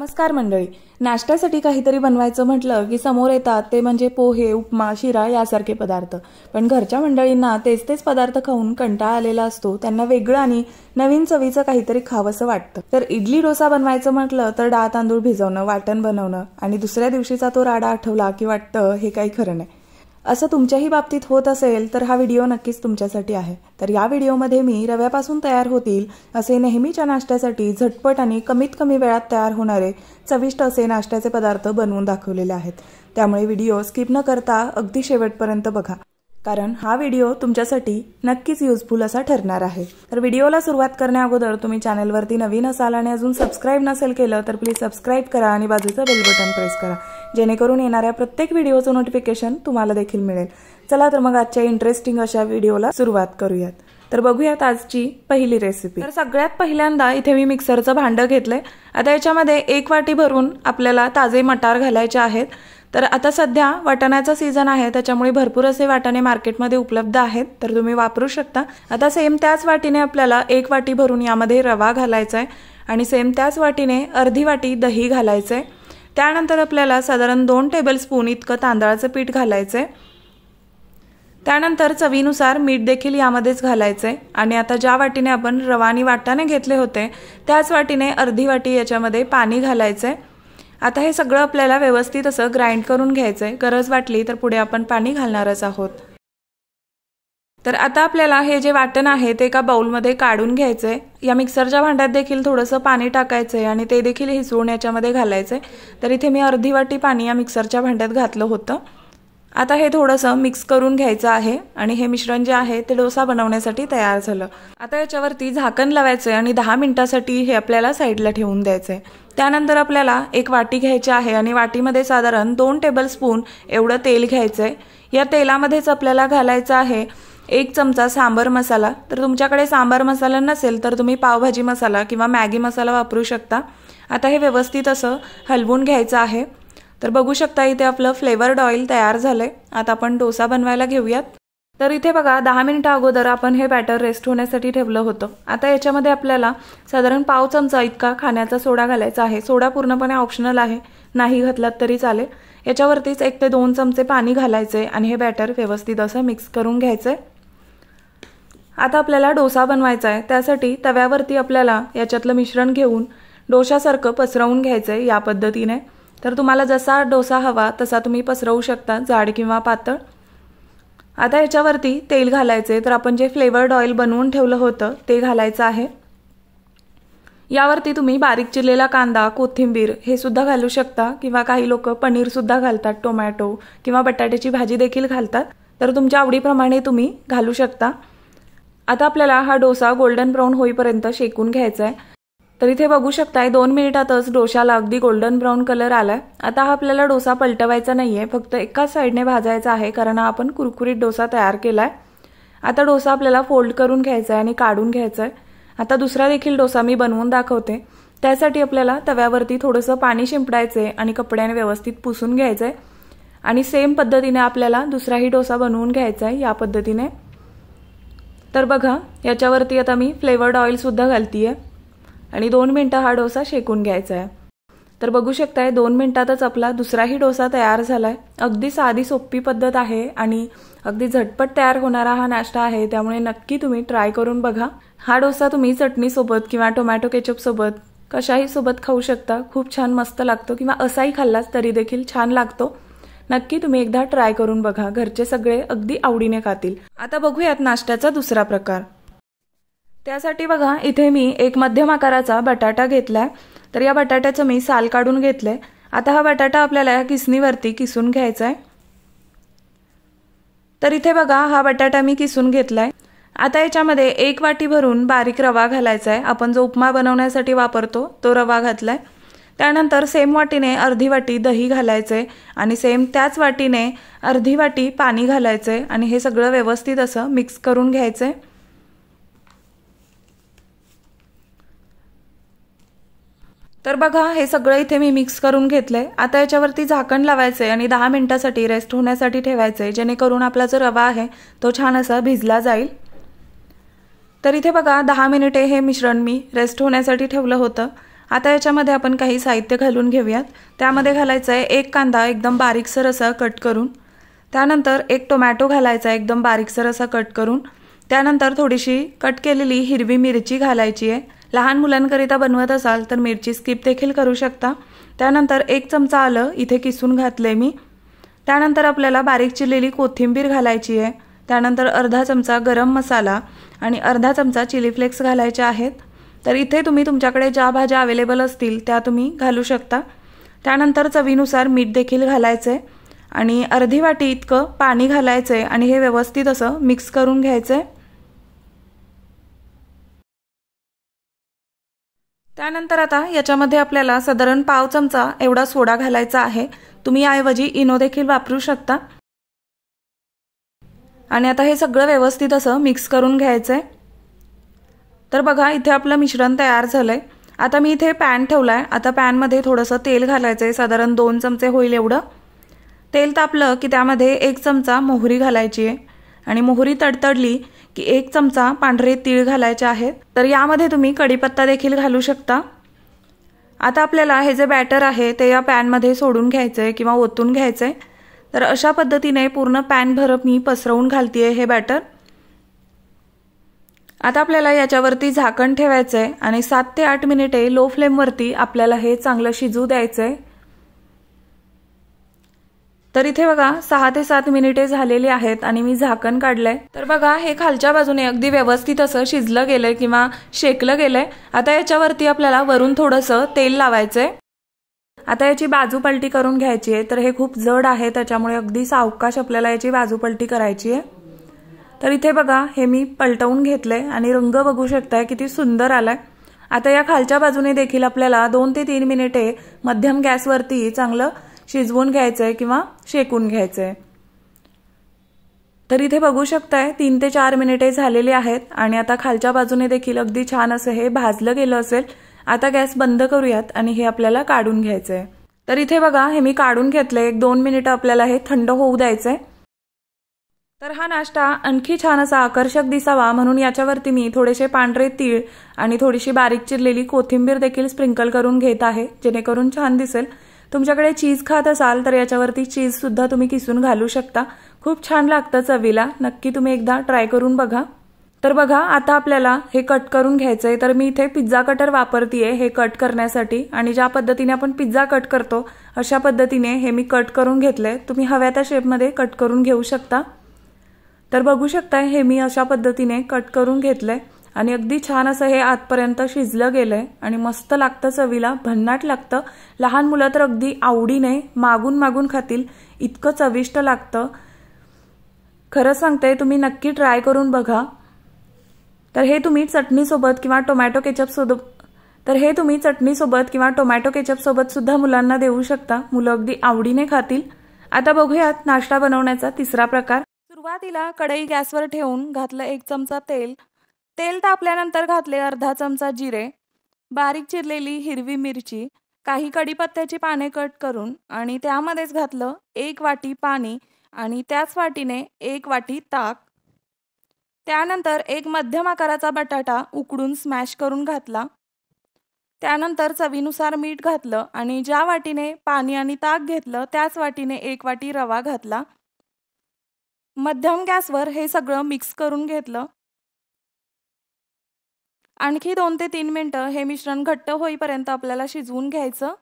नमस्कार मंडळी. नाश्त्यासाठी काहीतरी बनवायचं म्हटलं की समोर येतात ते म्हणजे पोहे, उपमा, शिरा यासारखे पदार्थ. पण घरच्या मंडळींना तेच पदार्थ खाऊन कंटाळा आलेला असतो. त्यांना वेगळं आणि नवीन चवीचं काहीतरी खावंसं वाटतं. तर इडली डोसा बनवायचं म्हटलं तर डाळ तांदूळ भिजवणं, वाटण बनवणं आणि दुसऱ्या दिवशीचा तो राडा आठवला की वाटतं हे काही खरं नाही. असं तुमच्याही बाबतीत होत असेल तर हा व्हिडिओ नक्कीच तुमच्यासाठी आहे. तर या व्हिडिओमध्ये मी रव्यापासून तयार होतील असे नेहमीच्या नाश्त्यासाठी झटपट आणि कमीत कमी वेळात तयार होणारे चविष्ट असे नाश्त्याचे पदार्थ बनवून दाखवलेले आहेत. त्यामुळे व्हिडिओ स्किप न करता अगदी शेवटपर्यंत बघा, कारण हा व्हिडिओ तुमच्यासाठी नक्कीच युजफुल असा ठरणार आहे. तर व्हिडिओला सुरुवात करण्याअगोदर तुम्ही चॅनलवरती नवीन असाल आणि अजून सबस्क्राईब नसेल केलं तर प्लीज सबस्क्राईब करा आणि बाजूचं बेल बटन प्रेस करा, जेणेकरून येणाऱ्या प्रत्येक व्हिडिओचं नोटिफिकेशन तुम्हाला देखील मिळेल. चला तर मग आजच्या इंटरेस्टिंग अशा व्हिडिओला सुरुवात करूयात. तर बघूयात आजची पहिली रेसिपी. तर सगळ्यात पहिल्यांदा इथे मी मिक्सरचं भांडं घेतलंय. आता याच्यामध्ये 1 वाटी भरून आपल्याला ताजे मटार घालायचे आहेत. तर आता सध्या वाटाण्याचा सीझन आहे, त्याच्यामुळे भरपूर असे वाटाणे मार्केटमध्ये उपलब्ध आहेत, तर तुम्ही वापरू शकता. आता सेम त्याच वाटीने आपल्याला 1 वाटी भरून यामध्ये रवा घालायचा आहे आणि सेम त्याच वाटीने अर्धी वाटी दही घालायचं आहे. त्यानंतर आपल्याला साधारण 2 टेबलस्पून इतकं तांदळाचं पीठ घालायचं आहे. त्यानंतर चवीनुसार मीठ देखील यामध्येच घालायचं आहे. आणि आता ज्या वाटीने आपण रवा आणि वाटाणे घेतले होते त्याच वाटीने अर्धी वाटी याच्यामध्ये पाणी घालायचं आहे. आता हे सगळं आपल्याला व्यवस्थित असं ग्राइंड करून घ्यायचं आहे. गरज वाटली तर पुढे आपण पाणी घालणारच आहोत. तर आता आपल्याला हे जे वाटण आहे ते एका बाउलमध्ये काढून घ्यायचं आहे. या मिक्सरच्या भांड्यात देखील थोडंसं पाणी टाकायचं आहे आणि ते देखील हिसवून याच्यामध्ये घालायचं आहे. तर इथे मी अर्धी वाटी पाणी या मिक्सरच्या भांड्यात घातलं होतं. आता हे थोडंसं मिक्स करून घ्यायचं आहे आणि हे मिश्रण जे आहे ते डोसा बनवण्यासाठी तयार झालं. आता याच्यावरती झाकण लावायचं आहे आणि 10 मिनिटांसाठी हे आपल्याला साईडला ठेवून द्यायचं आहे. त्यानंतर आपल्याला एक वाटी घ्यायची आहे आणि वाटीमध्ये साधारण 2 टेबलस्पून एवढं तेल घ्यायचं आहे. या तेलामध्येच आपल्याला घालायचं आहे 1 चमचा सांबर मसाला. तर तुमच्याकडे सांबार मसाला नसेल तर तुम्ही पावभाजी मसाला किंवा मॅगी मसाला वापरू शकता. आता हे व्यवस्थित असं हलवून घ्यायचं आहे. तर बघू शकता इथे आपलं फ्लेवर्ड ऑइल तयार झालंय. आता आपण डोसा बनवायला घेऊयात. तर इथे बघा 10 मिनिटं अगोदर आपण हे बॅटर रेस्ट होण्यासाठी ठेवलं होतं. आता याच्यामध्ये आपल्याला साधारण पाव चमचा इतका खाण्याचा सोडा घालायचा आहे. सोडा पूर्णपणे ऑप्शनल आहे, नाही घातलात तरी चालेल. याच्यावरतीच 1 ते 2 चमचे पाणी घालायचे आणि हे बॅटर व्यवस्थित असं मिक्स करून घ्यायचंय. आता आपल्याला डोसा बनवायचा आहे. त्यासाठी तव्यावरती आपल्याला याच्यातलं मिश्रण घेऊन डोशासारखं पसरवून घ्यायचंय या पद्धतीने. तर तुम्हाला जसा डोसा हवा तसा तुम्ही पसरवू शकता, जाड किंवा पातळ. आता याच्यावरती तेल घालायचे. तर आपण जे फ्लेवर्ड ऑइल बनवून ठेवलं होतं ते घालायचं आहे. यावरती तुम्ही बारीक चिरलेला कांदा, कोथिंबीर हे सुद्धा घालू शकता किंवा काही लोक पनीर सुद्धा घालतात, टोमॅटो किंवा बटाट्याची भाजी देखील घालतात. तर तुमच्या आवडीप्रमाणे तुम्ही घालू शकता. आता आपल्याला हा डोसा गोल्डन ब्राऊन होईपर्यंत शेकून घ्यायचा आहे. तर इथे बघू शकताय 2 मिनिटातच डोशाला अगदी गोल्डन ब्राऊन कलर आलाय. आता हा आपल्याला डोसा पलटवायचा नाहीये, फक्त एकाच साईडने भाजायचा आहे, कारण आपण कुरकुरीत डोसा तयार केलाय. आता डोसा आपल्याला फोल्ड करून घ्यायचा आहे आणि काढून घ्यायचा आहे. आता दुसरा देखील डोसा मी बनवून दाखवते. त्यासाठी आपल्याला तव्यावरती थोडंसं पाणी शिंपडायचंय आणि कपड्याने व्यवस्थित पुसून घ्यायचंय. आणि सेम पद्धतीने आपल्याला दुसराही डोसा बनवून घ्यायचा आहे या पद्धतीने. तर बघा याच्यावरती आता मी फ्लेवर्ड ऑइल सुद्धा घालतीये आणि 2 मिनिटं हा डोसा शेकून घ्यायचा आहे. तर बघू शकताय 2 मिनिटातच आपला दुसराही डोसा तयार झालाय. अगदी साधी सोपी पद्धत आहे आणि अगदी झटपट तयार होणारा हा नाश्ता आहे, त्यामुळे नक्की तुम्ही ट्राय करून बघा. हा डोसा तुम्ही चटणीसोबत किंवा टोमॅटो केचप सोबत कशाही सोबत खाऊ शकता. खूप छान मस्त लागतो किंवा असाही खाल्लाच तरी देखील छान लागतो. नक्की तुम्ही एकदा ट्राय करून बघा. घरचे सगळे अगदी आवडीने खातील. आता बघूयात नाश्त्याचा दुसरा प्रकार. त्यासाठी बघा इथे मी एक मध्यम आकाराचा बटाटा घेतलाय. तर या बटाट्याचं मी साल काढून घेतलंय. आता हा बटाटा आपल्याला या किसणीवरती किसून घ्यायचा आहे. तर इथे बघा हा बटाटा मी किसून घेतलाय. आता याच्यामध्ये 1 वाटी भरून बारीक रवा घालायचा आहे. आपण जो उपमा बनवण्यासाठी वापरतो तो रवा घातलाय. त्यानंतर सेम वाटीने अर्धी वाटी दही घालायचंय आणि सेम त्याच वाटीने अर्धी वाटी पाणी घालायचंय आणि हे सगळं व्यवस्थित असं मिक्स करून घ्यायचंय. तर बघा हे सगळं इथे मी मिक्स करून घेतलंय. आता याच्यावरती झाकण लावायचंय आणि 10 मिनिटांसाठी रेस्ट होण्यासाठी ठेवायचंय, जेणेकरून आपला जो रवा आहे तो छान असा भिजला जाईल. तर इथे बघा 10 मिनिटे हे मिश्रण मी रेस्ट होण्यासाठी ठेवलं होतं. आता याच्यामध्ये आपण काही साहित्य घालून घेऊयात। त्यामध्ये घालायचा आहे एक कांदा एकदम बारीकसर असा कट करून, त्यानंतर एक टोमॅटो घालायचा आहे एकदम बारीकसर असा कट करून, त्यानंतर थोडीशी कट केलेली हिरवी मिरची घालायची आहे। लहान मुलांकरिता बनवत असाल तर मिरची स्किप देखील करू शकता। त्यानंतर एक चमचा आलं इथे किसून घातले मी। त्यानंतर आपल्याला बारीक चिरलेली कोथिंबीर घालायची आहे। त्यानंतर अर्धा चमचा गरम मसाला आणि अर्धा चमचा चिली फ्लेक्स घालायचे आहेत। तर इथे तुम्ही तुमच्याकडे ज्या भाज्या अवेलेबल असतील त्या तुम्ही घालू शकता। त्यानंतर चवीनुसार मीठ देखील घालायचे आणि अर्धी वाटी इतकं पाणी घालायचे आणि हे व्यवस्थित असं मिक्स करून घ्यायचे। त्यानंतर आता याच्यामध्ये आपल्याला साधारण पाव चमचा एवढा सोडा घालायचा आहे। तुम्ही याऐवजी इनो देखील वापरू शकता। आणि आता हे सगळं व्यवस्थित असं मिक्स करून घ्यायचंय। तर बघा इथे आपलं मिश्रण तयार झालंय। आता मी इथे पॅन ठेवलाय। आता पॅन मध्ये थोडंसं तेल घालायचंय, साधारण 2 चमचे होईल एवढं। तेल तापलं की त्यामध्ये 1 चमचा मोहरी घालायची आहे आणि मोहरी तडतडली की 1 चमचा पांढरे तीळ घालायचे आहेत। तर यामध्ये तुम्ही कढीपत्ता देखील घालू शकता। आता आपल्याला हे जे बॅटर आहे ते या पॅन मध्ये सोडून घ्यायचंय किंवा ओतून घ्यायचंय। तर अशा पद्धतीने पूर्ण पॅन भर मी पसरवून घालतेय हे बॅटर। आता आपल्याला याच्यावरती झाकण ठेवायचंय आणि 7 ते 8 मिनिटे लो फ्लेम वरती आपल्याला हे चांगलं शिजू द्यायचंय। तर इथे बघा 6 ते 7 मिनिटे झालेली आहेत आणि मी झाकण काढलंय। तर बघा हे खालच्या बाजूने अगदी व्यवस्थित असं शिजलं गेलंय किंवा शेकलं गेलंय। आता याच्यावरती आपल्याला वरून थोडंसं तेल लावायचंय। आता याची बाजू पलटी करून घ्यायची आहे। तर हे खूप जड आहे त्याच्यामुळे अगदी सावकाश आपल्याला याची बाजू पलटी करायची आहे। तर इथे बघा हे मी पलटवून घेतलंय आणि रंग बघू शकताय किती सुंदर आलाय। आता या खालच्या बाजूने देखील आपल्याला 2 ते 3 मिनिटे मध्यम गॅसवरती चांगलं शिजवून घ्यायचंय किंवा शेकून घ्यायचंय। तर इथे बघू शकताय 3 ते 4 मिनिटे झालेली आहेत आणि आता खालच्या बाजूने देखील अगदी छान असं हे भाजलं गेलं असेल। आता गॅस बंद करूयात आणि हे आपल्याला काढून घ्यायचंय। तर इथे बघा हे मी काढून घेतलंय। 1-2 मिनिटं आपल्याला हे थंड होऊ द्यायचंय। तर हा नाश्ता आणखी छान असा आकर्षक दिसावा म्हणून याच्यावरती मी थोडेसे पांढरे तीळ आणि थोडीशी बारीक चिरलेली कोथिंबीर देखील स्प्रिंकल करून घेत आहे, जेणेकरून छान दिसेल। तुमच्याकडे चीज खात असाल तर याच्यावरती चीज सुद्धा तुम्ही किसून घालू शकता। खूप छान लागतं चवीला। नक्की तुम्ही एकदा ट्राय करून बघा। तर बघा आता आपल्याला हे कट करून घ्यायचंय। तर मी इथे पिझ्झा कटर वापरतेय हे कट करण्यासाठी आणि ज्या पद्धतीने आपण पिझ्झा कट करतो अशा पद्धतीने हे मी कट करून घेतलंय। तुम्ही हव्या त्या शेपमध्ये कट करून घेऊ शकता। तर बघू शकताय हे मी अशा पद्धतीने कट करून घेतलंय आणि अगदी छान असं हे आतपर्यंत शिजलं गेलंय आणि मस्त लागतं चवीला, भन्नाट लागतं। लहान मुलं तर अगदी आवडीने मागून मागून खातील, इतकं चविष्ट लागतं। खरं सांगते तुम्ही नक्की ट्राय करून बघा। तर हे तुम्ही चटणी सोबत किंवा टोमॅटो केचप सोबत सुद्धा मुलांना देऊ शकता। मुलं अगदी आवडीने खातील। आता बघूयात नाश्ता बनवण्याचा तिसरा प्रकार। सुरुवातीला कढई गॅसवर ठेवून घातलं 1 चमचा तेल। तेल तापल्यानंतर घातले अर्धा चमचा जिरे, बारीक चिरलेली हिरवी मिरची, काही कढीपत्त्याची पाने कट करून आणि त्यामध्येच घातलं 1 वाटी पाणी आणि त्याच वाटीने 1 वाटी ताक। त्यानंतर एक मध्यम आकाराचा बटाटा उकडून स्मॅश करून घातला। त्यानंतर चवीनुसार मीठ घातलं आणि ज्या वाटीने पाणी आणि ताक घेतलं त्याच वाटीने 1 वाटी रवा घातला। मध्यम गॅसवर हे सगळं मिक्स करून घेतलं। आणखी 2 ते 3 मिनिटं हे मिश्रण घट्ट होईपर्यंत आपल्याला शिजवून घ्यायचं।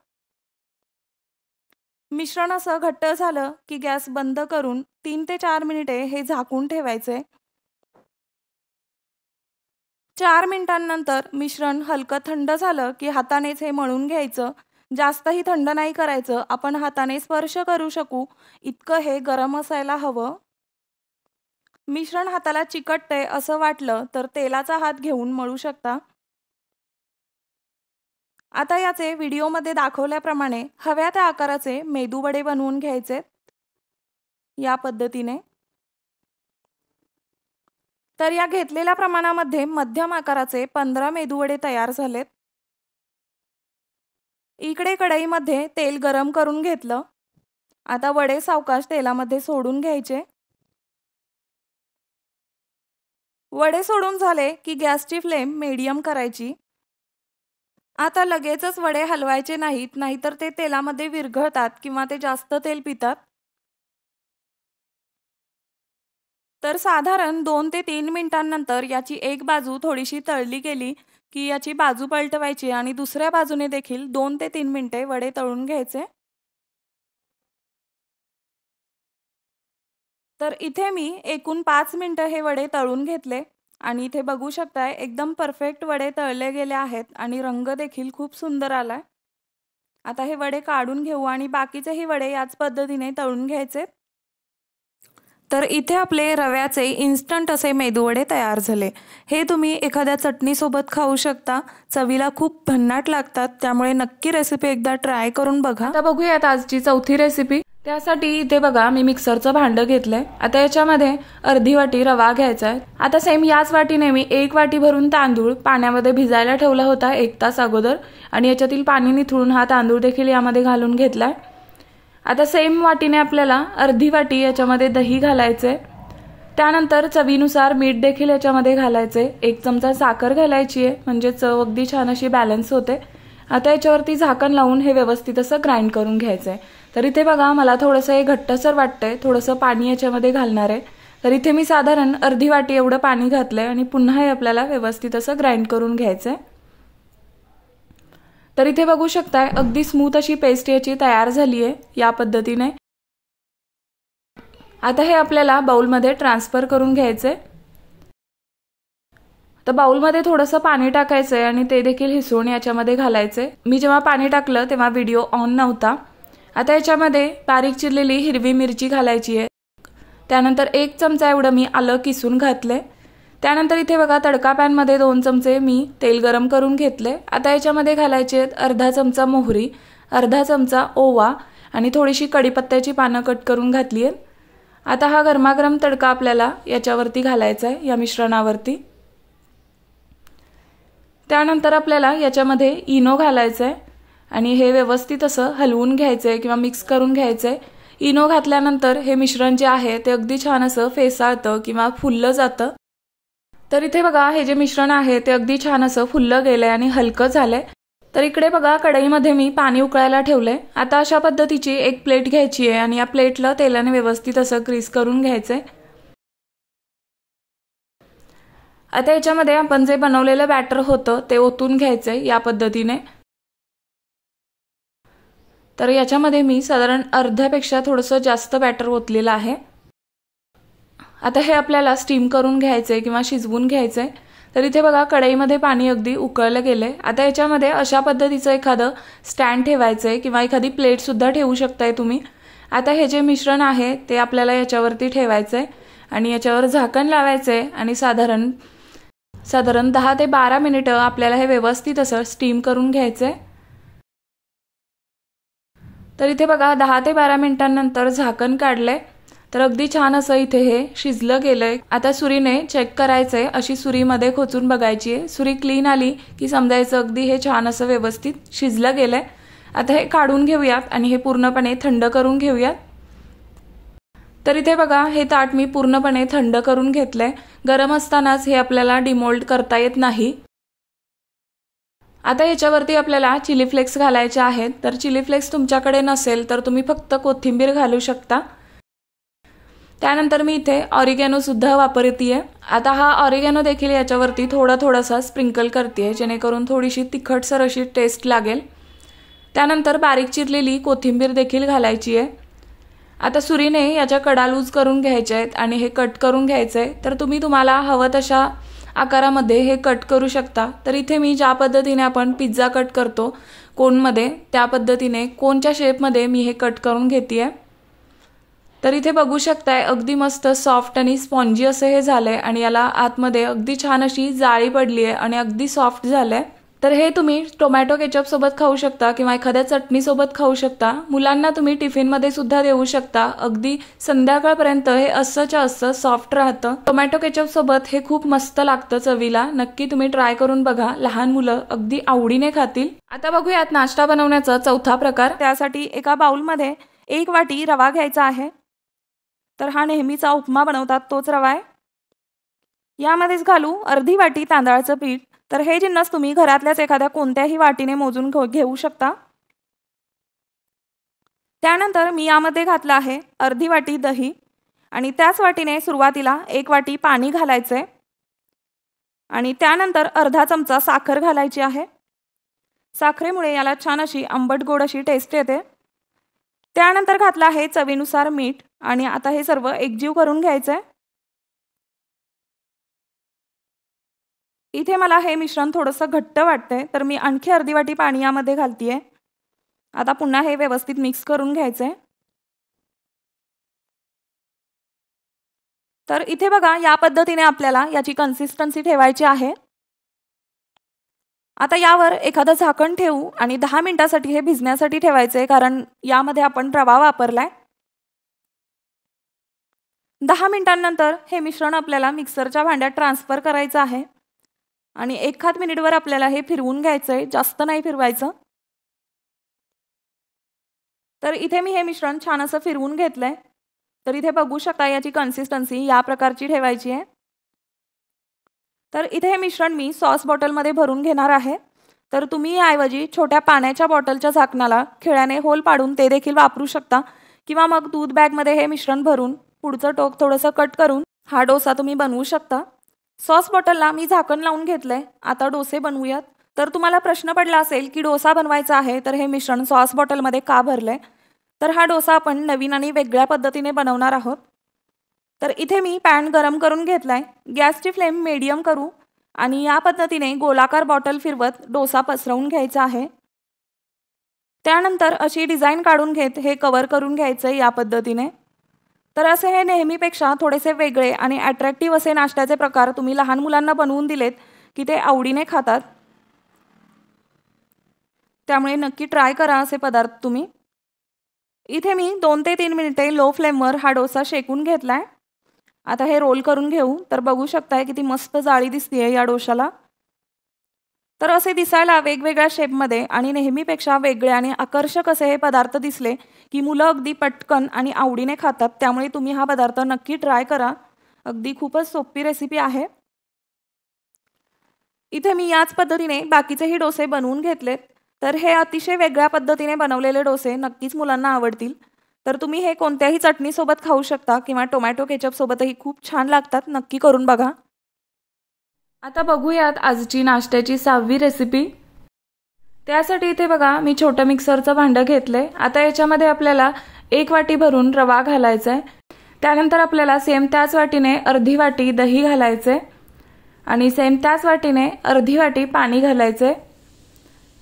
मिश्रण असं घट्ट झालं की गॅस बंद करून 3 ते 4 मिनिटे हे झाकून ठेवायचे। 4 मिनिटांनंतर मिश्रण हलकं थंड झालं की हातानेच हे मळून घ्यायचं। जास्तही थंड नाही करायचं, आपण हाताने स्पर्श करू शकू इतकं हे गरम असायला हवं। मिश्रण हाताला चिकटतंय असं वाटलं तर तेलाचा हात घेऊन मळू शकता। आता याचे व्हिडिओमध्ये दाखवल्याप्रमाणे हव्या त्या आकाराचे मेदूवडे बनवून घ्यायचे या पद्धतीने। तर या घेतलेल्या प्रमाणामध्ये मध्यम आकाराचे 15 मेदूवडे तयार झालेत। इकडे कढईमध्ये तेल गरम करून घेतलं। आता वडे सावकाश तेलामध्ये सोडून घ्यायचे। वडे सोडून झाले की गॅसची फ्लेम मीडियम करायची आता लगेचच वडे हलवायचे नाहीत, नाहीतर ते तेलामध्ये विरघळतात किंवा ते जास्त तेल पितात. तर साधारण 2 ते 3 मिनिटांनंतर याची एक बाजू थोडीशी तळली गेली, की याची बाजू पलटवायची आणि दुसऱ्या बाजूने देखील 2 ते 3 मिनिटे वडे तळून घ्यायचे. तर इथे मी एकूण 5 मिनिटं हे वडे तळून घेतले आणि इथे बघू शकताय एकदम परफेक्ट वडे तळले गेले आहेत आणि रंग देखील खूप सुंदर आलाय. आता हे वडे काढून घेऊ आणि बाकीचेही वडे याच पद्धतीने तळून घ्यायचे. तर इथे आपले रव्याचे इन्स्टंट असे मेदूवडे तयार झाले. हे तुम्ही एखाद्या चटणीसोबत खाऊ शकता. चवीला खूप भन्नाट लागतात, त्यामुळे नक्की रेसिपी एकदा ट्राय करून बघा. आता बघूयात आजची चौथी रेसिपी. त्यासाठी इथे बघा मी मिक्सरचं भांडं घेतलंय. आता याच्यामध्ये अर्धी वाटी रवा घ्यायचा आहे. आता सेम याच वाटीने मी 1 वाटी भरून तांदूळ पाण्यामध्ये भिजायला ठेवला होता 1 तास अगोदर आणि याच्यातील पाणी निथळून हा तांदूळ देखील यामध्ये घालून घेतलाय. आता सेम वाटीने आपल्याला अर्धी वाटी याच्यामध्ये दही घालायचे. त्यानंतर चवीनुसार मीठ देखील याच्यामध्ये घालायचे. 1 चमचा साखर घालायची आहे, म्हणजे चव अगदी छान अशी बॅलन्स होते. आता याच्यावरती झाकण लावून हे व्यवस्थित असं ग्राइंड करून घ्यायचंय. तर इथे बघा मला थोडंसं हे घट्टसर वाटतंय, थोडंसं पाणी याच्यामध्ये घालणार आहे. तर इथे मी साधारण अर्धी वाटी एवढं पाणी घातलंय आणि पुन्हा हे आपल्याला व्यवस्थित असं ग्राइंड करून घ्यायचंय. तर इथे बघू शकताय अगदी स्मूथ अशी पेस्ट याची तयार झाली आहे या पद्धतीने. आता हे आपल्याला बाउलमध्ये ट्रान्सफर करून घ्यायचंय. तर बाउलमध्ये थोडंसं पाणी टाकायचंय आणि ते देखील हिसळून याच्यामध्ये घालायचंय. मी जेव्हा पाणी टाकलं तेव्हा व्हिडिओ ऑन नव्हता. आता याच्यामध्ये बारीक चिरलेली हिरवी मिरची घालायची आहे. त्यानंतर 1 चमचा एवढं मी आलं किसून घातले. त्यानंतर इथे बघा तडका पॅनमध्ये 2 चमचे मी तेल गरम करून घेतले. आता याच्यामध्ये घालायचे आहेत अर्धा चमचा मोहरी, अर्धा चमचा ओवा आणि थोडीशी कढीपत्त्याची पानं कट करून घातली आहेत. आता हा गरमागरम तडका आपल्याला याच्यावरती घालायचा आहे, या मिश्रणावरती. त्यानंतर आपल्याला याच्यामध्ये इनो घालायचं आहे आणि हे व्यवस्थित असं हलवून घ्यायचंय किंवा मिक्स करून घ्यायचंय. इनो घातल्यानंतर हे मिश्रण जे आहे ते अगदी छान असं फेसाळतं किंवा फुललं जातं. तर इथे बघा हे जे मिश्रण आहे ते अगदी छान असं फुललं गेलंय आणि हलकं झालंय. तर इकडे बघा कढईमध्ये मी पाणी उकळायला ठेवलंय. आता अशा पद्धतीची एक प्लेट घ्यायची आहे आणि या प्लेटला तेलाने व्यवस्थित असं ग्रीस करून घ्यायचंय. आता याच्यामध्ये आपण जे बनवलेलं बॅटर होतं ते ओतून घ्यायचंय या पद्धतीने. तर याच्यामध्ये मी साधारण अर्ध्यापेक्षा थोडंसं जास्त बॅटर ओतलेलं आहे. आता हे आपल्याला स्टीम करून घ्यायचंय किंवा शिजवून घ्यायचंय. तर इथे बघा कढईमध्ये पाणी अगदी उकळलं गेलंय. आता याच्यामध्ये अशा पद्धतीचं एखादं स्टँड ठेवायचंय किंवा एखादी प्लेट सुद्धा ठेवू शकताय तुम्ही. आता हे जे मिश्रण आहे ते आपल्याला याच्यावरती ठेवायचंय आणि याच्यावर झाकण लावायचंय आणि साधारण 10 ते 12 मिनिटं आपल्याला हे व्यवस्थित असं स्टीम करून घ्यायचंय. तर इथे बघा 10 ते 12 मिनिटांनंतर झाकण काढलंय. तर अगदी छान असं इथे हे शिजलं गेलंय. आता सुरीने चेक करायचंय, अशी सुरीमध्ये खोचून बघायची आहे. सुरी क्लीन आली की समजायचं अगदी हे छान असं व्यवस्थित शिजलं गेलंय. आता हे काढून घेऊयात आणि हे पूर्णपणे थंड करून घेऊयात. तर इथे बघा हे ताट मी पूर्णपणे थंड करून घेतलंय. गरम असतानाच हे आपल्याला डिमोल्ड करता येत नाही. आता याच्यावरती आपल्याला चिली फ्लेक्स घालायचे आहेत. तर चिली फ्लेक्स तुमच्याकडे नसेल तर तुम्ही फक्त कोथिंबीर घालू शकता. त्यानंतर मी इथे ऑरिगॅनो सुद्धा वापरतेय. आता हा ऑरिगॅनो देखील याच्यावरती थोडासा स्प्रिंकल करतेय, जेणेकरून थोडीशी तिखटसर अशी टेस्ट लागेल. त्यानंतर बारीक चिरलेली कोथिंबीर देखील घालायची आहे. आता सुरीने याच्या कडा लूज करून घ्यायच्या आहेत आणि हे कट करून घ्यायचंय. तर तुम्ही तुम्हाला हवं तशा आकारामध्ये हे कट करू शकता. तर इथे मी ज्या पद्धतीने आपण पिझ्झा कट करतो कोनमध्ये, त्या पद्धतीने कोनच्या शेपमध्ये मी हे कट करून घेतेय. तर इथे बघू शकताय अगदी मस्त सॉफ्ट आणि स्पॉन्जी असं हे झालंय आणि याला आतमध्ये अगदी छान अशी जाळी पडली आहे आणि अगदी सॉफ्ट झालंय. तर हे तुम्ही टोमॅटो केचप सोबत खाऊ शकता किंवा एखाद्या चटणी सोबत खाऊ शकता. मुलांना तुम्ही टिफिनमध्ये सुद्धा देऊ शकता. अगदी संध्याकाळपर्यंत हे असंच्या असं सॉफ्ट राहतं. टोमॅटो केचप सोबत हे खूप मस्त लागतं चवीला. नक्की तुम्ही ट्राय करून बघा. लहान मुलं अगदी आवडीने खातील. आता बघूयात नाश्ता बनवण्याचा चौथा प्रकार. त्यासाठी एका बाउलमध्ये 1 वाटी रवा घ्यायचा आहे. तर हा नेहमीचा उपमा बनवतात तोच रवा आहे. यामध्येच घालू अर्धी वाटी तांदळाचं पीठ. तर हे जिन्नस तुम्ही घरातल्याच एखाद्या कोणत्याही वाटीने मोजून घेऊ शकता। त्यानंतर मी यामध्ये घातलं आहे अर्धी वाटी दही आणि त्याच वाटीने सुरुवातीला 1 वाटी पाणी घालायचे आणि त्यानंतर अर्धा चमचा साखर घालायची आहे। साखरेमुळे याला छान अशी आंबट गोड अशी टेस्ट येते। त्यानंतर घातलं आहे चवीनुसार मीठ आणि आता हे सर्व एकजीव करून घ्यायचे। इथे मला हे मिश्रण थोडंसं घट्ट वाटतंय तर मी आणखी अर्धी वाटी पाणी यामध्ये घालतीये। आता पुन्हा हे व्यवस्थित मिक्स करून घ्यायचे। तर इथे बघा या पद्धतीने आपल्याला याची कन्सिस्टन्सी ठेवायची आहे। आता यावर एखादं झाकण ठेवू आणि 10 मिनिटांसाठी हे भिजण्यासाठी ठेवायचे, कारण यामध्ये आपण रवा वापरलाय। 10 मिनिटांनंतर हे मिश्रण आपल्याला मिक्सरच्या भांड्यात ट्रान्सफर करायचं आहे आणि 1 मिनिटवर आपल्याला हे फिरवून घ्यायचंय, जास्त नाही फिरवायचं। तर इथे मी हे मिश्रण छान असं फिरवून घेतलंय। तर इथे बघू शकता याची कन्सिस्टन्सी या प्रकारची ठेवायची आहे। तर इथे हे मिश्रण मी सॉस बॉटलमध्ये भरून घेणार आहे। तर तुम्ही याऐवजी छोट्या पाण्याच्या बॉटलच्या झाकणाला खिळ्याने होल पाडून ते देखील वापरू शकता, किंवा मग दूध बॅगमध्ये हे मिश्रण भरून पुढचं टोक थोडंसं कट करून हा डोसा तुम्ही बनवू शकता। सॉस बॉटलला मी झाकण लावून घेतलंय। आता डोसे बनवूयात। तर तुम्हाला प्रश्न पडला असेल की डोसा बनवायचा आहे तर हे मिश्रण सॉस बॉटलमध्ये का भरलंय, तर हा डोसा आपण नवीन आणि वेगळ्या पद्धतीने बनवणार आहोत। तर इथे मी पॅन गरम करून घेतलाय। गॅसची फ्लेम मीडियम करू आणि या पद्धतीने गोलाकार बॉटल फिरवत डोसा पसरवून घ्यायचा आहे। त्यानंतर अशी डिझाइन काढून घेत हे कव्हर करून घ्यायचंय या पद्धतीने। तर असे हे नेहमीपेक्षा थोडेसे वेगळे आणि अट्रॅक्टिव्ह असे नाश्त्याचे प्रकार तुम्ही लहान मुलांना बनवून दिलेत की ते आवडीने खातात। त्यामुळे नक्की ट्राय करा असे पदार्थ तुम्ही। इथे मी 2 ते 3 मिनिटे लो फ्लेमवर हा डोसा शेकून घेतलाय। आता हे रोल करून घेऊ। तर बघू शकताय किती मस्त जाळी दिसतेय या डोशाला। तर असे दिसायला वेगवेगळ्या शेपमध्ये आणि नेहमीपेक्षा वेगळे आणि आकर्षक असे हे पदार्थ दिसले की मुलं अगदी पटकन आणि आवडीने खातात। त्यामुळे तुम्ही हा पदार्थ नक्की ट्राय करा। अगदी खूपच सोपी रेसिपी आहे। इथे मी याच पद्धतीने बाकीचेही डोसे बनवून घेतलेत। तर हे अतिशय वेगळ्या पद्धतीने बनवलेले डोसे नक्कीच मुलांना आवडतील। तर तुम्ही हे कोणत्याही चटणीसोबत खाऊ शकता किंवा टोमॅटो केचप सोबतही खूप छान लागतात। नक्की करून बघा। आता बघूयात आजची नाश्त्याची 6वी रेसिपी। त्यासाठी इथे बघा मी छोटं मिक्सरचं भांडं घेतलंय। आता याच्यामध्ये आपल्याला 1 वाटी भरून रवा घालायचा आहे। त्यानंतर आपल्याला सेम त्याच वाटीने अर्धी वाटी दही घालायचे आणि सेम त्याच वाटीने अर्धी वाटी पाणी घालायचे।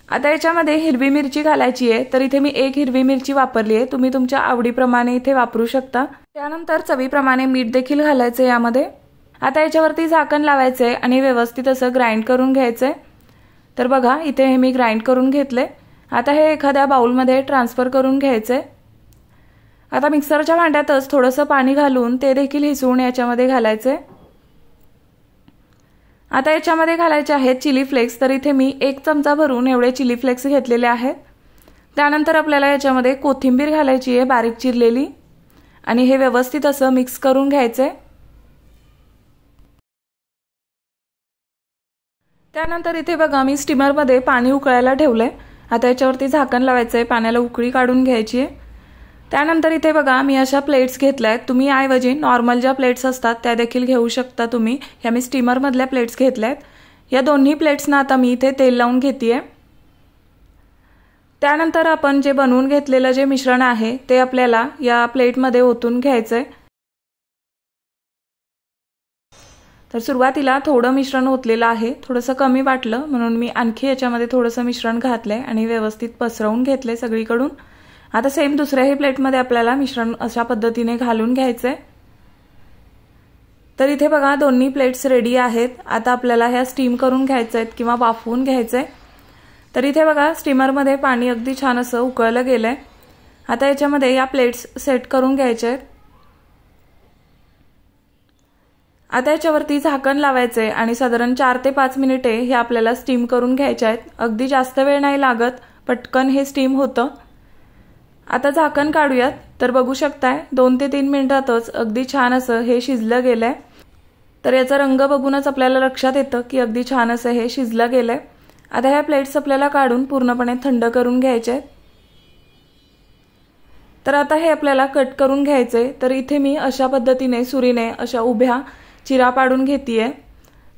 आता याच्यामध्ये हिरवी मिरची घालायची आहे। तर इथे मी 1 हिरवी मिरची वापरली आहे। तुम्ही तुमच्या आवडीप्रमाणे इथे वापरू शकता। त्यानंतर चवीप्रमाणे मीठ देखील घालायचे यामध्ये। आता याच्यावरती झाकण लावायचे आणि व्यवस्थित असं ग्राइंड करून घ्यायचे। तर बघा इथे हे मी ग्राइंड करून घेतले। आता हे एखाद्या बाउलमध्ये ट्रान्सफर करून घ्यायचे। आता मिक्सरच्या भांड्यातच थोडंसं पाणी घालून ते देखील हिसवून याच्यामध्ये घालायचे। आता याच्यामध्ये घालायचे आहेत चिली फ्लेक्स। तर इथे मी 1 चमचा भरून एवढे चिली फ्लेक्स घेतलेले आहेत। त्यानंतर आपल्याला याच्यामध्ये कोथिंबीर घालायची आहे बारीक चिरलेली आणि हे व्यवस्थित असं मिक्स करून घ्यायचे। त्यानंतर इथे बघा मी स्टीमरमध्ये पाणी उकळायला ठेवलंय। आता याच्यावरती झाकण लावायचंय, पाण्याला उकळी काढून घ्यायची आहे। त्यानंतर इथे बघा मी अशा प्लेट्स घेतल्यात। तुम्ही याऐवजी नॉर्मल ज्या प्लेट्स असतात त्या देखील घेऊ शकता तुम्ही। ह्या मी स्टीमरमधल्या प्लेट्स घेतल्यात। या दोन्ही प्लेट्सना आता मी इथे तेल लावून घेतेय। त्यानंतर आपण जे बनवून घेतलेलं जे मिश्रण आहे ते आपल्याला या प्लेटमध्ये ओतून घ्यायचंय। तर सुरुवातीला थोडं मिश्रण ओतलेलं आहे, थोडंसं कमी वाटलं म्हणून मी आणखी याच्यामध्ये थोडंसं मिश्रण घातलंय आणि व्यवस्थित पसरवून घेतले सगळीकडून। आता सेम दुसऱ्याही प्लेटमध्ये आपल्याला मिश्रण अशा पद्धतीने घालून घ्यायचंय। तर इथे बघा दोन्ही प्लेट्स रेडी आहेत। आता आपल्याला ह्या स्टीम करून घ्यायच्या आहेत किंवा वाफवून घ्यायचंय। तर इथे बघा स्टीमरमध्ये पाणी अगदी छान असं उकळलं गेलंय। आता याच्यामध्ये या प्लेट्स सेट करून घ्यायच्या आहेत। आता याच्यावरती झाकण लावायचे आणि साधारण 4 ते 5 मिनिटे हे आपल्याला स्टीम करून घ्यायचे आहेत। अगदी जास्त वेळ नाही लागत, पटकन हे स्टीम होतं। आता झाकण काढूयात। तर बघू शकताय 2 ते 3 मिनिटातच अगदी छान असं हे शिजलं गेलंय। तर याचा रंग बघूनच आपल्याला लक्षात येतं की अगदी छान असं हे शिजलं गेलंय। आता ह्या प्लेट्स आपल्याला काढून पूर्णपणे थंड करून घ्यायचे आहेत। तर आता हे आपल्याला कट करून घ्यायचे। तर इथे मी अशा पद्धतीने सुरीने अशा उभ्या चिरा पाडून घेतीये।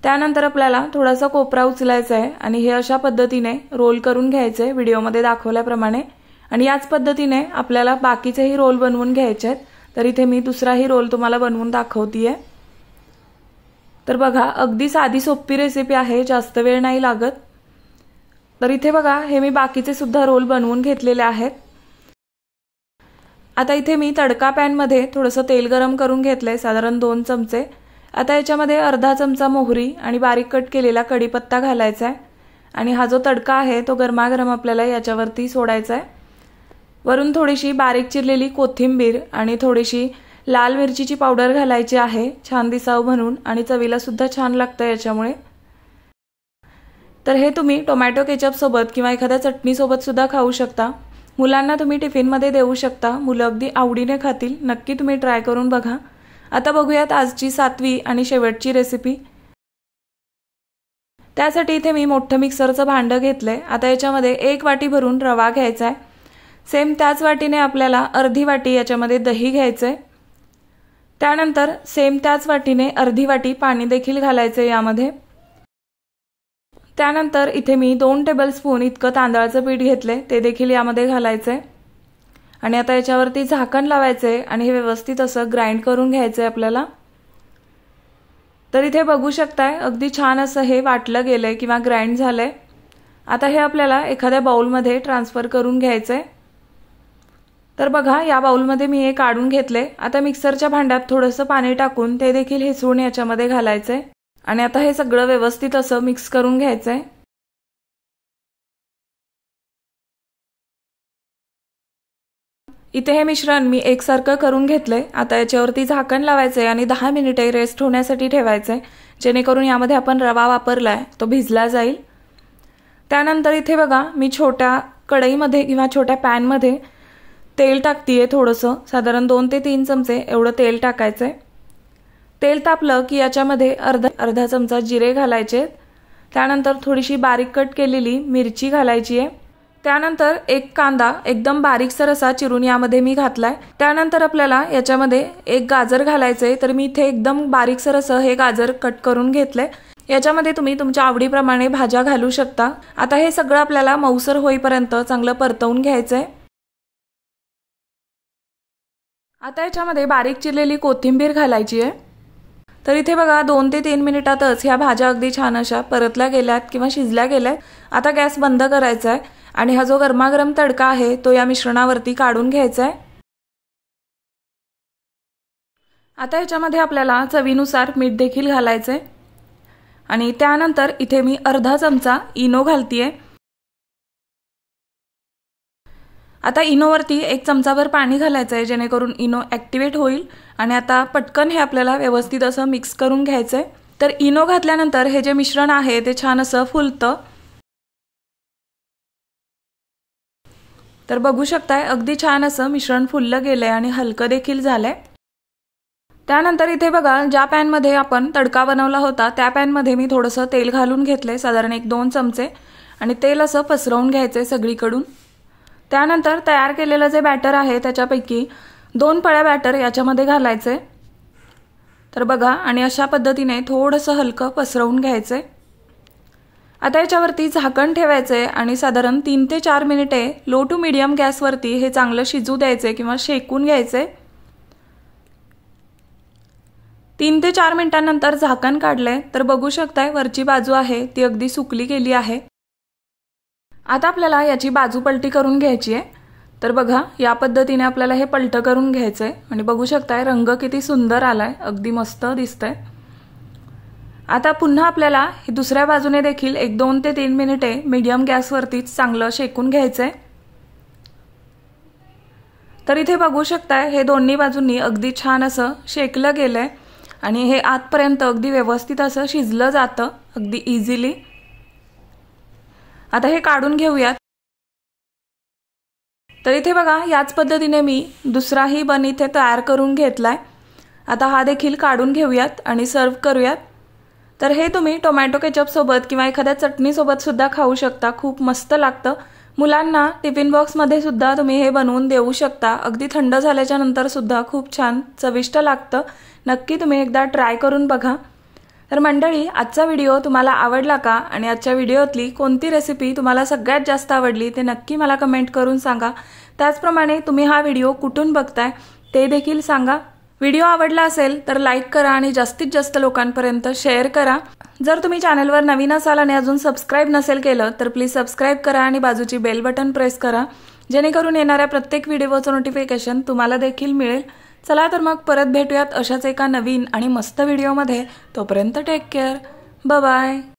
त्यानंतर आपल्याला थोडासा कोपरा उचलायचा आहे आणि हे अशा पद्धतीने रोल करून घ्यायचे व्हिडिओमध्ये दाखवल्याप्रमाणे। आणि याच पद्धतीने आपल्याला बाकीचेही रोल बनवून घ्यायचे आहेत। तर इथे मी दुसराही रोल तुम्हाला बनवून दाखवतीये। तर बघा अगदी साधी सोपी रेसिपी आहे, जास्त वेळ नाही लागत। तर इथे बघा हे मी बाकीचे सुद्धा रोल बनवून घेतलेले आहेत। आता इथे मी तडका पॅन मध्ये थोडंसं तेल गरम करून घेतलंय, साधारण 2 चमचे। आता याच्यामध्ये अर्धा चमचा मोहरी आणि बारीक कट केलेला कढीपत्ता घालायचा आहे आणि हा जो तडका आहे तो गरमागरम आपल्याला याच्यावरती सोडायचा आहे। वरून थोडीशी बारीक चिरलेली कोथिंबीर आणि थोडीशी लाल मिरचीची पावडर घालायची आहे, छान दिसावं म्हणून आणि चवीला सुद्धा छान लागतं याच्यामुळे। तर हे तुम्ही टोमॅटो केचप सोबत किंवा एखाद्या चटणी सोबत सुद्धा खाऊ शकता। मुलांना तुम्ही टिफिन मध्ये देऊ शकता, मुलं अगदी आवडीने खातील। नक्की तुम्ही ट्राय करून बघा। आता बघूयात आजची 7वी आणि शेवटची रेसिपी। त्यासाठी इथे मी मोठं मिक्सरचं भांडं घेतलंय। आता याच्यामध्ये 1 वाटी भरून रवा घ्यायचा आहे। सेम त्याच वाटीने आपल्याला अर्धी वाटी याच्यामध्ये दही घ्यायचंय। त्यानंतर सेम त्याच वाटीने अर्धी वाटी पाणी देखील घालायचंय यामध्ये। त्यानंतर इथे मी 2 टेबलस्पून इतकं तांदळाचं पीठ घेतले, ते देखील यामध्ये घालायचंय आणि आता याच्यावरती झाकण लावायचंय आणि हे व्यवस्थित असं ग्राइंड करून घ्यायचंय आपल्याला। तर इथे बघू शकताय अगदी छान असं हे वाटलं गेलंय किंवा ग्राइंड झालंय। आता हे आपल्याला एखाद्या बाउलमध्ये ट्रान्सफर करून घ्यायचंय। तर बघा या बाउलमध्ये मी हे काढून घेतले। आता मिक्सरच्या भांड्यात थोडंसं पाणी टाकून ते देखील हिसळून याच्यामध्ये घालायचंय आणि आता हे सगळं व्यवस्थित असं मिक्स करून घ्यायचंय। इथे हे मिश्रण मी एकसारखं करून घेतलंय। आता याच्यावरती झाकण लावायचंय आणि 10 मिनिटे रेस्ट होण्यासाठी ठेवायचंय, जेणेकरून यामध्ये आपण रवा वापरलाय तो भिजला जाईल। त्यानंतर इथे बघा मी छोट्या कढईमध्ये किंवा छोट्या पॅन मध्ये तेल टाकतीये, थोडंसं साधारण 2 ते 3 चमचे एवढं तेल टाकायचंय। तेल तापलं की याच्यामध्ये अर्धा चमचा जिरे घालायचे। त्यानंतर थोडीशी बारीक कट केलेली मिरची घालायची आहे। त्यानंतर 1 कांदा एकदम बारीकसर असा चिरून यामध्ये मी घातलाय। त्यानंतर आपल्याला याच्यामध्ये 1 गाजर घालायचंय। तर मी इथे एकदम बारीकसर असं हे गाजर कट करून घेतलंय। याच्यामध्ये तुम्ही तुमच्या आवडीप्रमाणे भाज्या घालू शकता। आता हे सगळं आपल्याला मऊसर होईपर्यंत चांगलं परतवून घ्यायचंय। आता याच्यामध्ये बारीक चिरलेली कोथिंबीर घालायची आहे। तर इथे बघा 2 ते 3 मिनिटातच ह्या भाज्या अगदी छान अशा परतल्या गेल्यात किंवा शिजल्या गेल्यात। आता गॅस बंद करायचा आहे आणि हा जो गरमागरम तडका आहे तो या मिश्रणावरती काढून घ्यायचा आहे। आता याच्यामध्ये आपल्याला चवीनुसार मीठ देखील घालायचंय आणि त्यानंतर इथे मी अर्धा चमचा इनो घालतीये। आता इनोवरती 1 चमचाभर पाणी घालायचंय, जेणेकरून इनो ऍक्टिव्हेट होईल आणि आता पटकन हे आपल्याला व्यवस्थित असं मिक्स करून घ्यायचंय। तर इनो घातल्यानंतर हे जे मिश्रण आहे ते छान असं फुलतं। तर बघू शकताय अगदी छान असं मिश्रण फुललं गेलंय आणि हलकं देखील झालंय। त्यानंतर इथे बघा ज्या पॅन मध्ये आपण तडका बनवला होता त्या पॅन मध्ये मी थोडंसं तेल घालून घेतलंय, साधारण 1-2 चमचे, आणि तेल असं पसरवून घ्यायचंय सगळीकडून। त्यानंतर तयार केलेलं जे बॅटर आहे त्याच्यापैकी 2 पळ्या बॅटर याच्यामध्ये घालायचे। तर बघा आणि अशा पद्धतीने थोडंसं हलकं पसरवून घ्यायचंय। आता याच्यावरती झाकण ठेवायचंय आणि साधारण 3 ते 4 मिनिटे लो टू मीडियम गॅसवरती हे चांगलं शिजू द्यायचंय किंवा शेकून घ्यायचंय। 3 ते 4 मिनिटांनंतर झाकण काढलंय तर बघू शकताय वरची बाजू आहे ती अगदी सुकली गेली आहे। आता आपल्याला याची बाजू पलटी करून घ्यायची आहे। तर बघा या पद्धतीने आपल्याला हे पलट करून घ्यायचंय आणि बघू शकताय रंग किती सुंदर आलाय, अगदी मस्त दिसतंय। आता पुन्हा आपल्याला हे दुसऱ्या बाजूने देखील 1-2 ते 3 मिनिटे मीडियम गॅसवरती चांगलं शेकून घ्यायचंय। तर इथे बघू शकताय हे दोन्ही बाजूंनी अगदी छान असं शेकलं गेलंय आणि हे आतपर्यंत अगदी व्यवस्थित असं शिजलं जातं अगदी इझिली। आता हे काढून घेऊयात। तर इथे बघा याच पद्धतीने मी दुसराही बन इथे तयार करून घेतलाय। आता हा देखील काढून घेऊयात आणि सर्व करूयात। तर हे तुम्ही टोमॅटो केचप सोबत किंवा एखाद्या चटणी सोबत सुद्धा खाऊ शकता, खूप मस्त लागतं। मुलांना टिफिन बॉक्स मध्ये सुद्धा तुम्ही हे बनवून देऊ शकता, अगदी थंड झाल्याच्या नंतर सुद्धा खूप छान चविष्ट लागतं। नक्की तुम्ही एकदा ट्राय करून बघा। तर मंडळी, आजचा व्हिडिओ तुम्हाला आवडला का आणि आजच्या व्हिडिओतली कोणती रेसिपी तुम्हाला सगळ्यात जास्त आवडली ते नक्की मला कमेंट करून सांगा। त्याचप्रमाणे तुम्ही हा व्हिडिओ कुठून बघताय ते देखील सांगा। व्हिडिओ आवडला असेल तर लाईक करा आणि जास्तीत जास्त लोकांपर्यंत शेअर करा। जर तुम्ही चॅनलवर नवीन असाल आणि अजून सबस्क्राइब नसेल केलं तर प्लीज सबस्क्राइब करा आणि बाजूची बेल बटन प्रेस करा, जेणेकरून येणाऱ्या प्रत्येक व्हिडिओचं नोटिफिकेशन तुम्हाला देखील मिळेल। चला तर मग परत भेटूयात अशाच एका नवीन आणि मस्त व्हिडिओमध्ये। तोपर्यंत टेक केअर, बाय बाय।